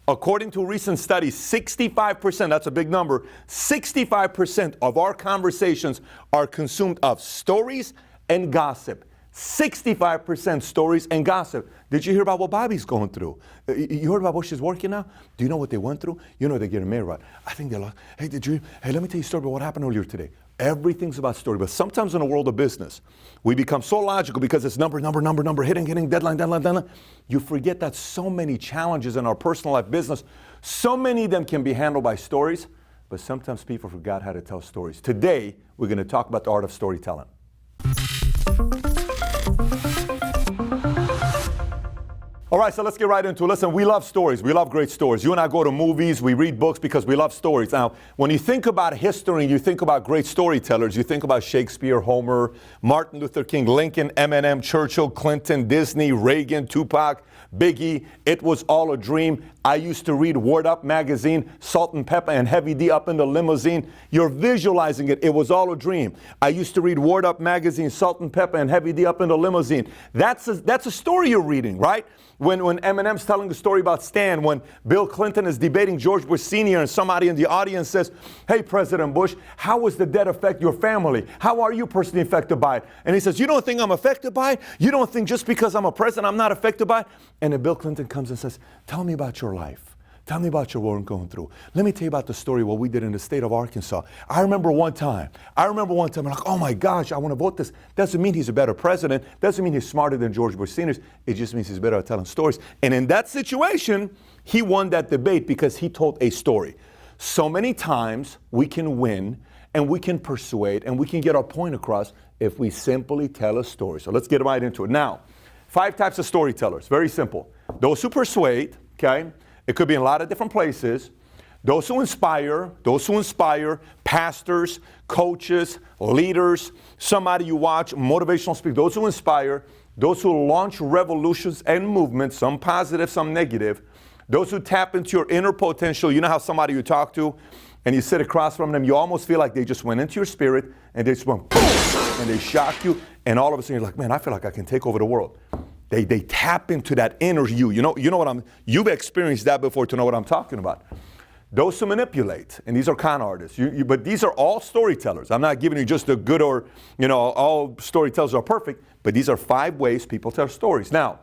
According to a recent study, 65%, that's a big number, 65% of our conversations are consumed of stories and gossip. 65% stories and gossip. Did you hear about what Bobby's going through? You heard about what she's working now? Do you know what they went through? You know they're getting married, right? I think they lost. Hey, let me tell you a story about what happened earlier today. Everything's about story, but sometimes in the world of business, we become so logical because it's number, hitting, deadline. You forget that so many challenges in our personal life business, so many of them can be handled by stories, but sometimes people forgot how to tell stories. Today, we're going to talk about the art of storytelling. All right, so let's get right into it. Listen, we love stories. We love great stories. You and I go to movies, we read books because we love stories. Now, when you think about history, you think about great storytellers, you think about Shakespeare, Homer, Martin Luther King, Lincoln, Eminem, Churchill, Clinton, Disney, Reagan, Tupac, Biggie. It was all a dream. I used to read Word Up magazine, Salt and Pepper and Heavy D up in the limousine. You're visualizing it. It was all a dream. I used to read Word Up magazine, Salt and Pepper and Heavy D up in the limousine. That's a story you're reading, right? When Eminem's telling the story about Stan, when Bill Clinton is debating George Bush Sr. and somebody in the audience says, hey, President Bush, how was the debt affect your family? How are you personally affected by it? And he says, you don't think I'm affected by it? You don't think just because I'm a president I'm not affected by it? And then Bill Clinton comes and says, tell me about your life. Tell me about your work going through. Let me tell you about the story what we did in the state of Arkansas. I remember one time, I'm like, oh my gosh, I want to vote this. Doesn't mean he's a better president. Doesn't mean he's smarter than George Bush Sr. It just means he's better at telling stories. And in that situation, he won that debate because he told a story. So many times we can win and we can persuade and we can get our point across if we simply tell a story. So let's get right into it. Now, 5 types of storytellers. Very simple. Those who persuade, okay? It could be in a lot of different places. Those who inspire, pastors, coaches, leaders, somebody you watch, motivational speakers, those who inspire, those who launch revolutions and movements, some positive, some negative, those who tap into your inner potential. You know how somebody you talk to and you sit across from them, you almost feel like they just went into your spirit and they just went boom, and they shock you, and all of a sudden you're like, man, I feel like I can take over the world. They tap into that inner you. You know what you've experienced that before to know what I'm talking about. Those who manipulate, and these are con artists, but these are all storytellers. I'm not giving you just a good or, all storytellers are perfect, but these are 5 ways people tell stories. Now,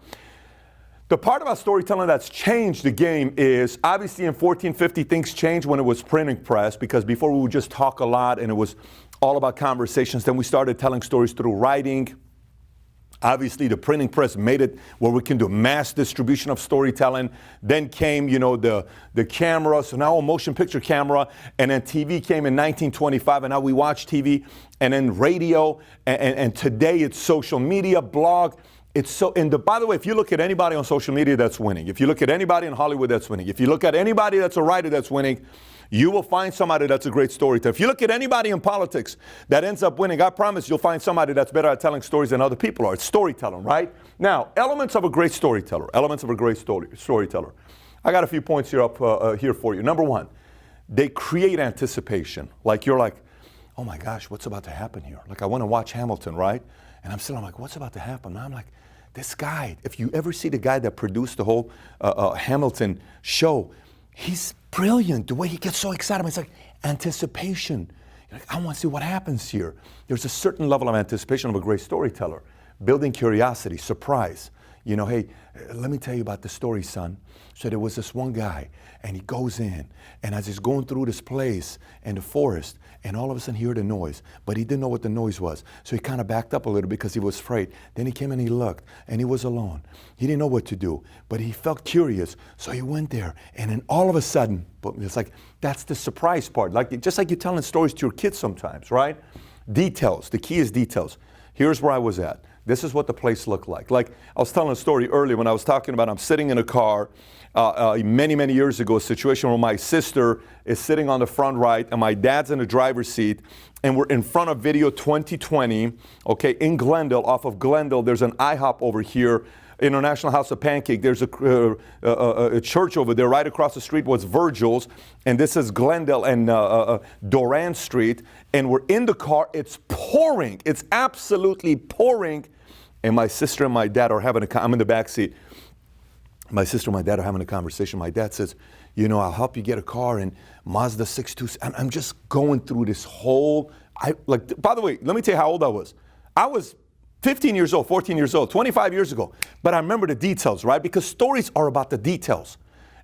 the part about storytelling that's changed the game is obviously in 1450 things changed when it was printing press, because before we would just talk a lot and it was all about conversations. Then we started telling stories through writing. Obviously, the printing press made it where we can do mass distribution of storytelling. Then came, the camera, so now a motion picture camera, and then TV came in 1925, and now we watch TV, and then radio, and today it's social media, blog. It's so, by the way, if you look at anybody on social media that's winning, if you look at anybody in Hollywood that's winning, if you look at anybody that's a writer that's winning, you will find somebody that's a great storyteller. If you look at anybody in politics that ends up winning, I promise you'll find somebody that's better at telling stories than other people are. It's storytelling, right? Now, elements of a great storyteller. I got a few points here here for you. Number 1, they create anticipation. Like you're like, oh my gosh, what's about to happen here? Like I want to watch Hamilton, right? And I'm like, what's about to happen? And I'm like, this guy, if you ever see the guy that produced the whole Hamilton show, he's brilliant. The way he gets so excited, it's like anticipation. You're like, I want to see what happens here. There's a certain level of anticipation of a great storyteller. Building curiosity, surprise. Hey, let me tell you about the story, son. So there was this one guy, and he goes in, and as he's going through this place in the forest, and all of a sudden he heard a noise, but he didn't know what the noise was. So he kind of backed up a little because he was afraid. Then he came and he looked, and he was alone. He didn't know what to do, but he felt curious, so he went there, and then all of a sudden, it's like, that's the surprise part. Just like you're telling stories to your kids sometimes, right? Details, the key is details. Here's where I was at. This is what the place looked like. Like I was telling a story earlier when I was talking about I'm sitting in a car many years ago, a situation where my sister is sitting on the front right and my dad's in the driver's seat, and we're in front of Video 2020, okay, in Glendale, off of Glendale. There's an IHOP over here, International House of Pancake. There's a church over there. Right across the street was Virgil's, and this is Glendale and Doran Street, and we're in the car. It's pouring. It's absolutely pouring, and my sister and my dad are I'm in the back seat. My sister and my dad are having a conversation. My dad says, you know, I'll help you get a car in Mazda 626. And I'm just going through this whole, by the way, let me tell you how old I was. I was 15 years old, 14 years old, 25 years ago. But I remember the details, right? Because stories are about the details.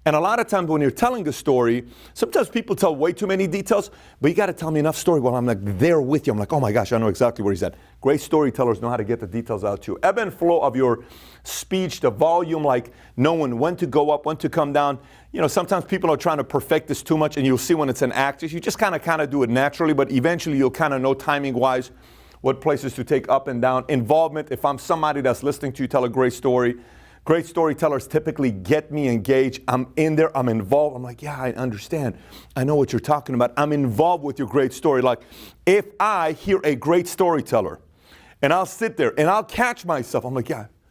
And a lot of times when you're telling a story, sometimes people tell way too many details, but you got to tell me enough story while I'm like there with you. I'm like, oh my gosh, I know exactly where he's at. Great storytellers know how to get the details out to you. Ebb and flow of your speech, the volume, like knowing when to go up, when to come down. You know, sometimes people are trying to perfect this too much, and you'll see when it's an act. You just kind of do it naturally, but eventually you'll kind of know timing-wise what places to take up and down. Involvement, if I'm somebody that's listening to you tell a great story, great storytellers typically get me engaged. I'm in there, I'm involved. I'm like, yeah, I understand. I know what you're talking about. I'm involved with your great story. Like, if I hear a great storyteller, and I'll sit there and I'll catch myself, I'm like,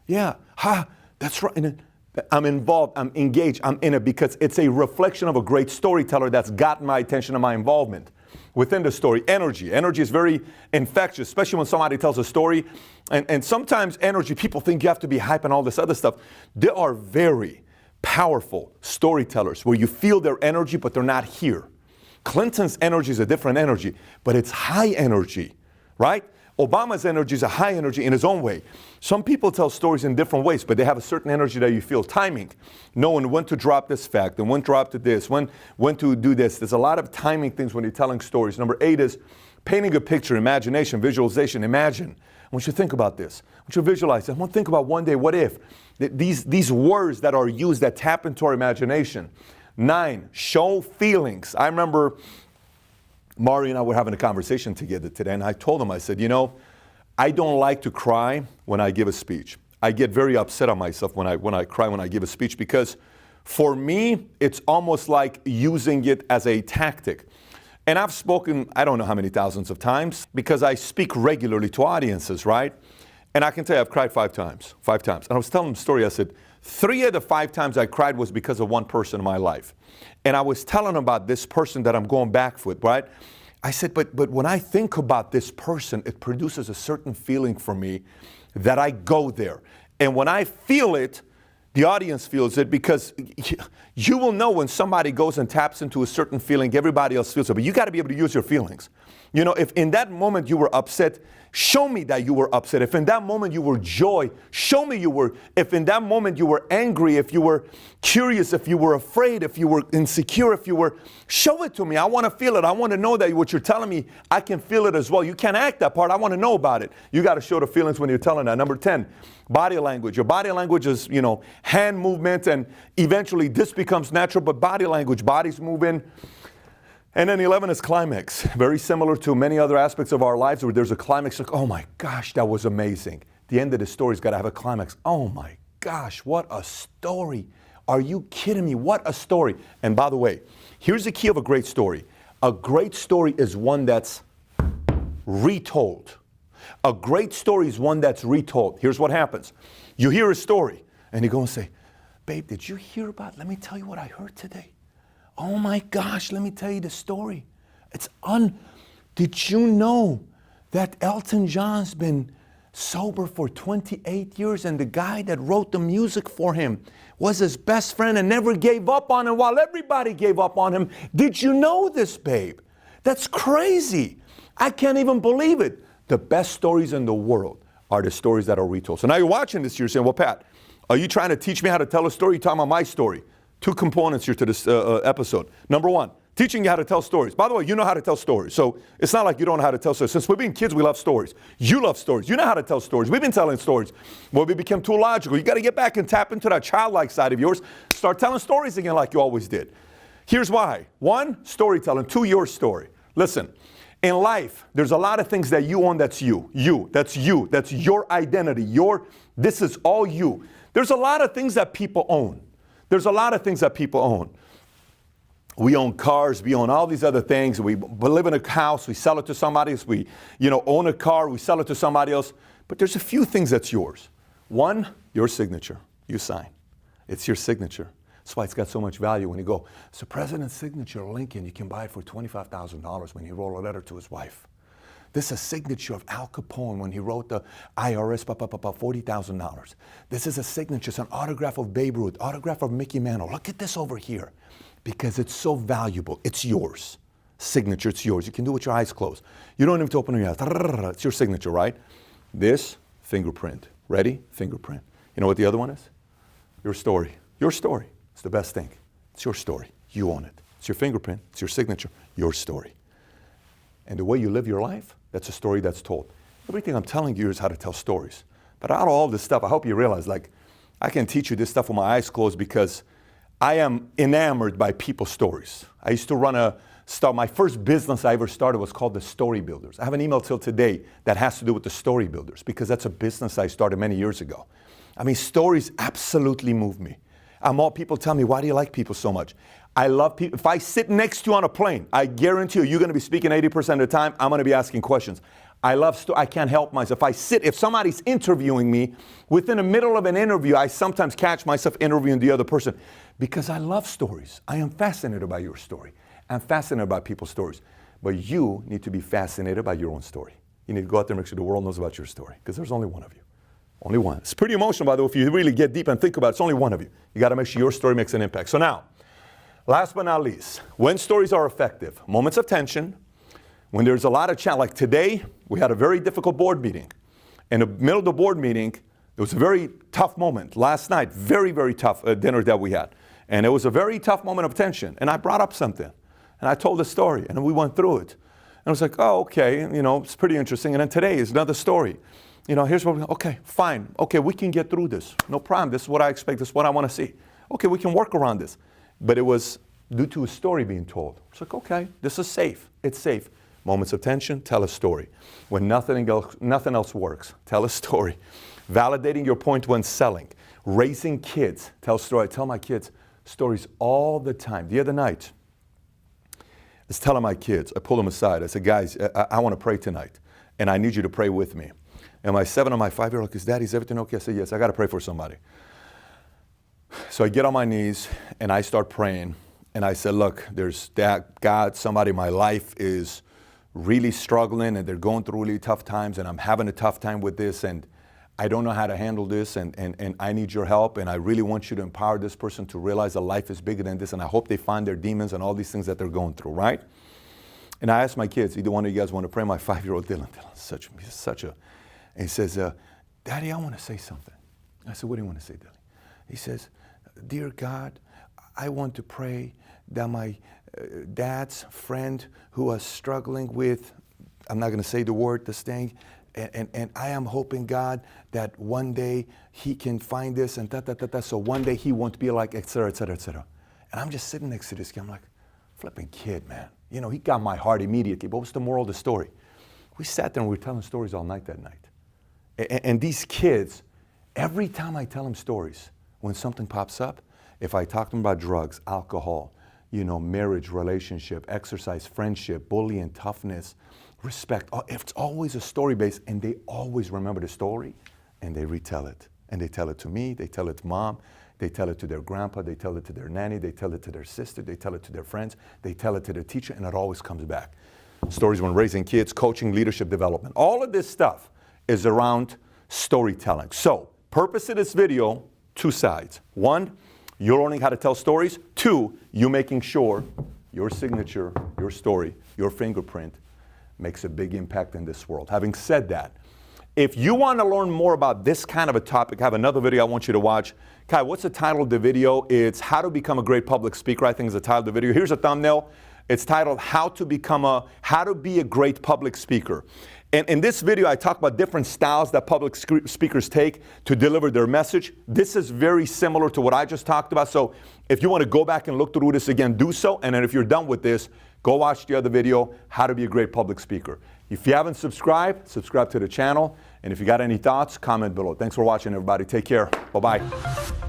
that's right. And I'm involved, I'm engaged, I'm in it, because it's a reflection of a great storyteller that's gotten my attention and my involvement within the story. Energy is very infectious, especially when somebody tells a story. And sometimes energy, people think you have to be hype and all this other stuff. There are very powerful storytellers where you feel their energy, but they're not here. Clinton's energy is a different energy, but it's high energy, right? Obama's energy is a high energy in his own way. Some people tell stories in different ways, but they have a certain energy that you feel. Timing, knowing when to drop this fact and when to drop to this, when to do this. There's a lot of timing things when you're telling stories. Number 8 is painting a picture, imagination, visualization. Imagine. I want you to think about this. I want you to visualize it. I want to think about one day, what if? These words that are used that tap into our imagination. 9, show feelings. I remember Mari and I were having a conversation together today, and I told him, I said, you know, I don't like to cry when I give a speech. I get very upset on myself when I cry when I give a speech, because for me, it's almost like using it as a tactic. And I've spoken, I don't know how many thousands of times, because I speak regularly to audiences, right? And I can tell you I've cried 5 times. And I was telling them a story. I said, 3 of the 5 times I cried was because of one person in my life. And I was telling them about this person that I'm going back with, right? I said, but when I think about this person, it produces a certain feeling for me that I go there. And when I feel it, the audience feels it, because you will know when somebody goes and taps into a certain feeling, everybody else feels it. But you got to be able to use your feelings. You know, if in that moment you were upset, show me that you were upset. If in that moment you were joy, show me you were. If in that moment you were angry, if you were curious, if you were afraid, if you were insecure, show it to me. I want to feel it. I want to know that what you're telling me, I can feel it as well. You can't act that part. I want to know about it. You got to show the feelings when you're telling that. Number 10, body language. Your body language is, you know, hand movement, and eventually this becomes natural, but body language, body's moving. And then 11 is climax. Very similar to many other aspects of our lives where there's a climax, like, oh my gosh, that was amazing. The end of the story's got to have a climax. Oh my gosh, what a story. Are you kidding me? What a story. And by the way, here's the key of a great story. A great story is one that's retold. A great story is one that's retold. Here's what happens. You hear a story and you go and say, babe, did you hear about, let me tell you what I heard today. Oh my gosh, let me tell you the story. Did you know that Elton John's been sober for 28 years, and the guy that wrote the music for him was his best friend and never gave up on him while everybody gave up on him? Did you know this, babe? That's crazy. I can't even believe it. The best stories in the world are the stories that are retold. So now you're watching this, you're saying, well, Pat, are you trying to teach me how to tell a story? You're talking about my story. 2 components here to this episode. Number 1, teaching you how to tell stories. By the way, you know how to tell stories. So it's not like you don't know how to tell stories. Since we've been kids, we love stories. You love stories. You know how to tell stories. We've been telling stories. Well, we became too logical. You got to get back and tap into that childlike side of yours. Start telling stories again like you always did. Here's why. 1, storytelling. 2, your story. Listen, in life, there's a lot of things that you own that's you. That's you. That's your identity. This is all you. There's a lot of things that people own. There's a lot of things that people own. We own cars, we own all these other things. We live in a house, we sell it to somebody else. We, own a car, we sell it to somebody else. But there's a few things that's yours. 1, your signature, you sign. It's your signature. That's why it's got so much value when you go, it's the president's signature, Lincoln. You can buy it for $25,000 when you roll a letter to his wife. This is a signature of Al Capone when he wrote the IRS, $40,000. This is a signature, it's an autograph of Babe Ruth, autograph of Mickey Mantle. Look at this over here, because it's so valuable. It's yours. Signature, it's yours. You can do it with your eyes closed. You don't even have to open your eyes. It's your signature, right? This, fingerprint. Ready? Fingerprint. You know what the other one is? Your story. Your story. It's the best thing. It's your story. You own it. It's your fingerprint. It's your signature. Your story. And the way you live your life, that's a story that's told. Everything I'm telling you is how to tell stories. But out of all this stuff, I hope you realize, like, I can teach you this stuff with my eyes closed because I am enamored by people's stories. I used to my first business I ever started was called The Story Builders. I have an email till today that has to do with The Story Builders because that's a business I started many years ago. I mean, stories absolutely move me. People tell me, why do you like people so much? I love people. If I sit next to you on a plane, I guarantee you're going to be speaking 80% of the time. I'm going to be asking questions. I can't help myself. If somebody's interviewing me, within the middle of an interview, I sometimes catch myself interviewing the other person because I love stories. I am fascinated by your story. I'm fascinated by people's stories. But you need to be fascinated by your own story. You need to go out there and make sure the world knows about your story because there's only one of you. Only one. It's pretty emotional, by the way, if you really get deep and think about it. It's only one of you. You got to make sure your story makes an impact. So now, last but not least, when stories are effective, moments of tension, when there's a lot of challenge. Like today, we had a very difficult board meeting. In the middle of the board meeting, it was a very tough moment. Last night, very, very tough dinner that we had. And it was a very tough moment of tension. And I brought up something. And I told a story. And we went through it. And I was like, oh, okay, it's pretty interesting. And then today is another story. Here's what okay, fine. Okay, we can get through this. No problem. This is what I expect. This is what I want to see. Okay, we can work around this. But it was due to a story being told. It's like, okay, this is safe. It's safe. Moments of tension, tell a story. When nothing else works, tell a story. Validating your point when selling. Raising kids, tell a story. I tell my kids stories all the time. The other night, I was telling my kids, I pulled them aside. I said, guys, I want to pray tonight, and I need you to pray with me. And my 7 and my 5-year-old goes, Daddy, is everything okay? I said, yes, I got to pray for somebody. So I get on my knees, and I start praying. And I said, look, there's God, somebody in my life is really struggling, and they're going through really tough times, and I'm having a tough time with this, and I don't know how to handle this, and I need your help, and I really want you to empower this person to realize that life is bigger than this, and I hope they find their demons and all these things that they're going through, right? And I asked my kids, either one of you guys want to pray? My 5-year-old Dylan, he's such a, and he says, Daddy, I want to say something. I said, what do you want to say, Dylan? He says, dear God, I want to pray that my dad's friend who was struggling with, I'm not going to say the word, this thing, and I am hoping, God, that one day he can find this and so one day he won't be like, et cetera, et cetera, et cetera. And I'm just sitting next to this kid. I'm like, flipping kid, man. He got my heart immediately. But what's the moral of the story? We sat there and we were telling stories all night that night. And these kids, every time I tell them stories, when something pops up, if I talk to them about drugs, alcohol, marriage, relationship, exercise, friendship, bullying, toughness, respect, it's always a story base, and they always remember the story, and they retell it. And they tell it to me, they tell it to mom, they tell it to their grandpa, they tell it to their nanny, they tell it to their sister, they tell it to their friends, they tell it to their teacher, and it always comes back. Stories when raising kids, coaching, leadership development. All of this stuff is around storytelling. So, purpose of this video, 2 sides. 1, you're learning how to tell stories. 2, you making sure your signature, your story, your fingerprint makes a big impact in this world. Having said that, if you want to learn more about this kind of a topic, I have another video I want you to watch. Kai, what's the title of the video? It's How to Become a Great Public Speaker, I think is the title of the video. Here's a thumbnail. It's titled How to Be a Great Public Speaker. And in this video, I talk about different styles that public speakers take to deliver their message. This is very similar to what I just talked about. So if you want to go back and look through this again, do so. And then if you're done with this, go watch the other video, How to Be a Great Public Speaker. If you haven't subscribed, subscribe to the channel. And if you got any thoughts, comment below. Thanks for watching, everybody. Take care. Bye-bye.